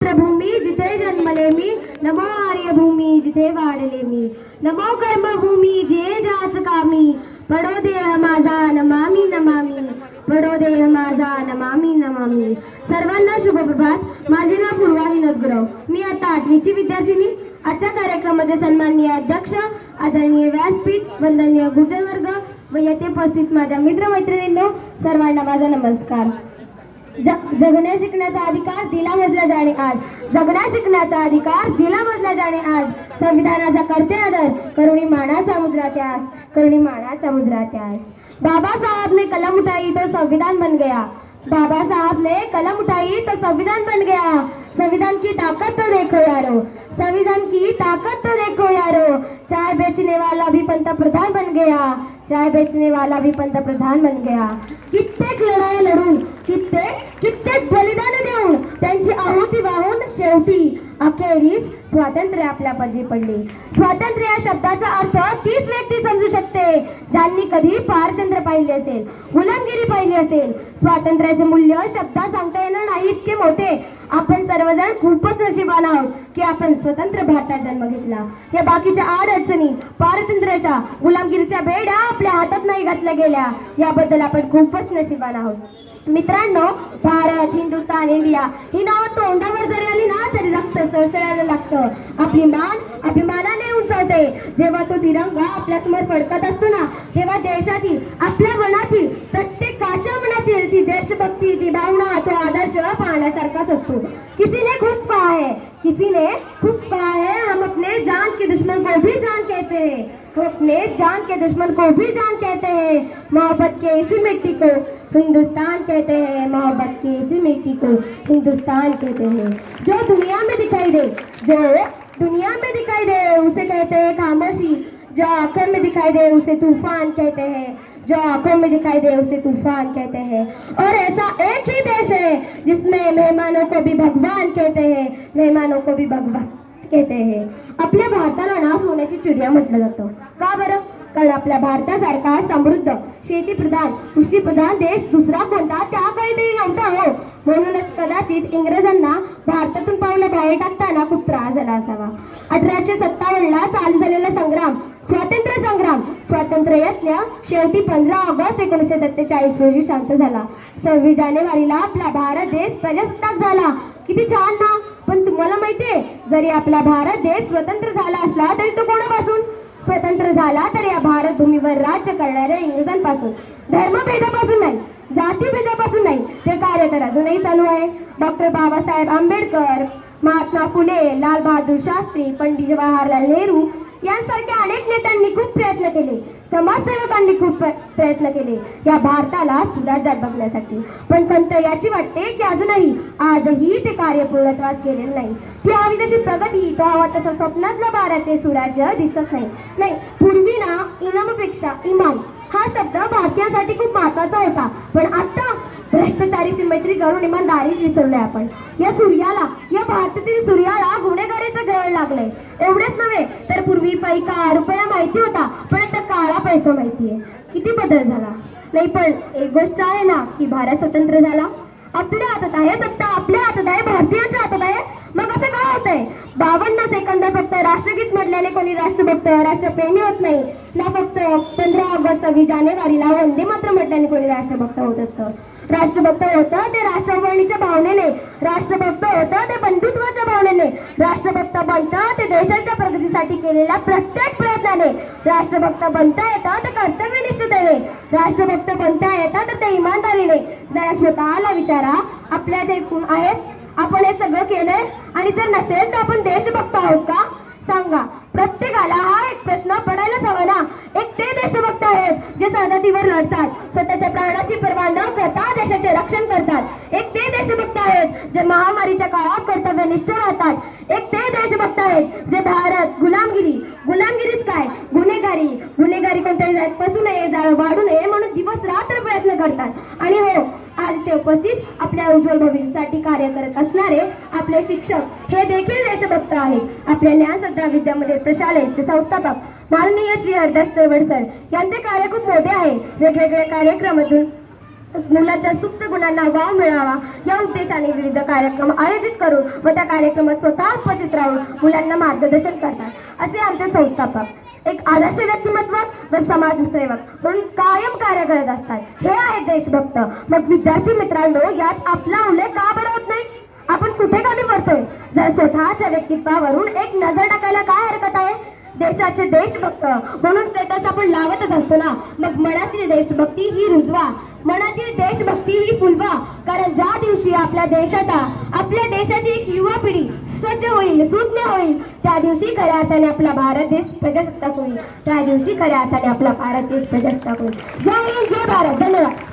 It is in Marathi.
भूमी जिथे जन्मले मी, नमो आर्यभूमी जिथे वाढले मी, नमो कर्मभूमी जे जाच कामी, पडो देह माझा नमामि नमामि, पडो देह माझा नमामि नमामि. सर्वांना शुभप्रभात. माझे नाव पूर्वा विनोदगुरव. मी आता 8वीची विद्यार्थिनी. आजच्या कार्यक्रमाचे सन्माननीय अध्यक्ष, आदरणीय व्यासपीठ, वंदनीय गुरुजन वर्ग व येथे उपस्थित माझ्या मित्रमैत्रिणींनो, सर्वांना माझा नमस्कार. जगण्या शिकण्याचा अधिकार दिला मजला जाणे आज, जगण्या शिकण्याचा अधिकार दिला मजला जाणे आज. संविधानाचा करते आदर, करुणी मानाचा मुजरा त्यास, करुणी मानाचा मुजरा त्यास. बाबा साहब ने कलम उठाई तो संविधान बन गया, बाबा साहब ने कलम उठाई तो संविधान बन गया. संविधान की ताकत तो देखो यारो, संविधान की ताकत तो देखो यारो. चाय बेचने वाला भी पंतप्रधान बन गया, चाय बेचने वाला भी पंतप्रधान बन गया. कित्येक लढाया लढून, कित्येक बलिदान देऊन, त्यांची आहुती वाहून शेवटी अखेरीस स्वातंत्र्य आपल्या पाठी पडले. स्वातंत्र्य या शब्दाचा अर्थ तीच व्यक्ती समजू शकते ज्यांनी कधी पारतंत्र्य पाहिले असेल, गुलामगिरी पाहिली असेल. स्वातंत्र्याचे मूल्य शब्दात सांगता येणार नाही इतके मोठे. आपण सर्वजण खूपच नशिबान आहोत की आपण स्वतंत्र भारतात जन्म घेतला. या बाकीच्या अडचणी, पारतंत्र्याच्या, गुलामगिरीच्या बेड्या आपल्या हातात नाही घातल्या गेल्या, याबद्दल आपण खूपच नशिबान आहोत. मित्रांनो, भारत, हिंदुस्तान, इंडिया ही नावं तोंडावर जरी आली ना तरी रक्त सळसळायला लागतं. आपली मान अभिमानाने उंचावते. जेव्हा तो तिरंगा आपल्या समोर फडकत असतो ना, तेव्हा देशातील, आपल्या मनातील, प्रत्येकाच्या मनातील ती देशभक्ती, ती भावना, तो आदर्श पाहण्यासारखाच असतो. किसी ने खूब कहा है, किसी ने खूब कहा है, हम अपने जान के दुश्मन को भी जान कहते हैं, हम अपने जान के दुश्मन को भी जान कहते हैं. मोहब्बत के इसी मिट्टी को हिंदुस्तान कहते हैं, मोहब्बत की इसी मिट्टी को हिंदुस्तान कहते हैं. जो दुनिया में दिखाई दे, जो दुनिया में दिखाई दे उसे कहते हैं खामोशी, जो आंखों में दिखाई दे उसे तूफान कहते हैं, जो आंखों में दिखाई दे उसे तूफान कहते हैं. और ऐसा एक ही देश है जिसमें मेहमानों को भी भगवान कहते हैं, मेहमानों को भी भगवान कहते हैं. आपल्या भारताला ना सोन्याची चिडिया म्हटलं जातं. का बरं? कारण आपल्या भारतासारखा समृद्ध, शेतीप्रधान, कृषीप्रधान देश दुसरा कोणता त्या काळी नव्हता हो. म्हणूनच कदाचित इंग्रजांना भारतातून पावलं बाहेर टाकताना खूप त्रास झाला असावा. 1857ला चालू झालेला संग्राम, स्वातंत्र्य संग्राम, स्वातंत्र्य यज्ञ शेवटी 15 ऑगस्ट 1947 रोजी शांत झाला. 26 जानेवारीला आपला भारत देश प्रजासत्ताक झाला. किती छान ना. पण तुम्हाला माहितीये, जरी आपला भारत देश स्वतंत्र झाला असला तरी तो कोणापासून स्वतंत्र झाला? तर या भारत भूमीवर राज्य करणाऱ्या इंग्रजांपासून. धर्मभेदापासून नाही, जातीभेदापासून नाही. ते कार्य तर अजूनही चालू आहे. डॉक्टर बाबासाहेब आंबेडकर, महात्मा फुले, लाल बहादूर शास्त्री, पंडित जवाहरलाल नेहरू यांसारख्या अनेक नेत्यांनी खूप प्रयत्न केले. समाजसेवकांनी खूप प्रयत्न केले या भारताला सुराज्यात बघण्यासाठी. पण खंत याची वाटते की आजही ते कार्य पूर्णत्वास गेलेले नाही. ती हवी तशी प्रगती, तो हवा तसं स्वप्नातलं भारत ते सुराज्य दिसत नाही. पूर्वी ना इनामपेक्षा इमान हा शब्द भारतीयांसाठी खूप महत्वाचा होता. पण आता भ्रष्टाचारी मैत्री करून इमानदारीच विसरलोय आपण. या सूर्याला, या भारतातील सूर्याला गुन्हेगारीचं गळ लागलंय. एवढेच नव्हे तर पूर्वी पैका रुपया माहिती होता, पण आता काळा पैसा माहितीये. किती बदल झाला नाही. पण एक गोष्ट आहे ना की भारत स्वतंत्र झाला. आपल्या हातात आहे सत्ता, आपल्या हातात आहे, भारतीयांच्या हातात आहे. मग असं का होतंय? 52 सेकंद फक्त राष्ट्रगीत म्हटल्याने कोणी राष्ट्रभक्त, राष्ट्रप्रेमी होत नाही ना. फक्त 15 ऑगस्ट 26 जानेवारीला वंदे मातरम म्हटल्याने कोणी राष्ट्रभक्त होत असतं. राष्ट्रभक्त होतं ते राष्ट्रभक्तीच्या भावनेने, राष्ट्रभक्त होतं ते बंधुत्वाच्या भावनेने, राष्ट्रभक्त बनतं ते देशाच्या प्रगतीसाठी केलेल्या प्रत्येक प्रयत्नाने, राष्ट्रभक्त बनता येतं ते कर्तव्यनिष्ठतेने, राष्ट्रभक्त बनता येतं तर ते इमानदारीने. जरा स्वतःला विचारा, आपल्यात एकूण आहेत, आपण हे सगळं केलंय? आणि जर नसेल तर आपण देशभक्त आहोत का? सांगा. प्रत्येकाला हा एक प्रश्न पडायलाच हवा ना. एक ते देशभक्त आहेत जे सरहद्दीवर लढतात, स्वतःच्या प्राणाची पर्वा न करता देशाचे रक्षण करतात. एक ते देशभक्त आहेत जे महामारीच्या काळात कर्तव्यनिष्ठ राहतात. एक ते देशभक्त आहेत जे भारत गुलामगिरीच काय, गुन्हेगारी कोणत्याही पसू नये, वाढू नये म्हणून दिवस रात्र प्रयत्न करतात. आणि हो, आज ते उपस्थित आपल्या उज्ज्वल भविष्यासाठी कार्य करत असणारे आपले शिक्षक हे देखील देशभक्त आहेत. आपल्या ज्ञानसत्रा विद्यामध्ये प्रशालेचे संस्थापक माननीय श्री हरदास चव्हाण सर यांचे कार्य खूप मोठे आहे. वेगवेगळ्या कार्यक्रमातून मुलाच्या सुप्त गुणांना वाव मिळावा या उद्देशाने विविध कार्यक्रम आयोजित करून व त्या कार्यक्रमात स्वतः उपस्थित राहून मुलांना मार्गदर्शन करतात असे आमचे संस्थापक एक आदर्श व्यक्तिमत्व व समाजसेवक म्हणून कायम कार्य करत असतात. हे आहेत देशभक्त. मग विद्यार्थी मित्रांनो, यात आपला उल्लेख का बरं होत नाही? आपण कुठे कमी पडतोय? जर स्वतःच्या व्यक्तित्वावरून एक नजर टाकायला काय हरकत आहे? देशाचे देशभक्त म्हणून स्टेटस आपण लावतच असतो ना. मग मनातील देशभक्ती ही रुजवा, मनातील देशभक्ती ही फुलवा. कारण ज्या दिवशी आपल्या देशाची एक युवा पिढी सज्ज होईल, सुज्ञ होईल, त्या दिवशी खऱ्या अर्थाने आपला भारत देश प्रजासत्ताक होईल. त्या दिवशी खऱ्या अर्थाने आपला भारत देश प्रजासत्ताक होईल. जय हिंद, जय भारत. धन्यवाद.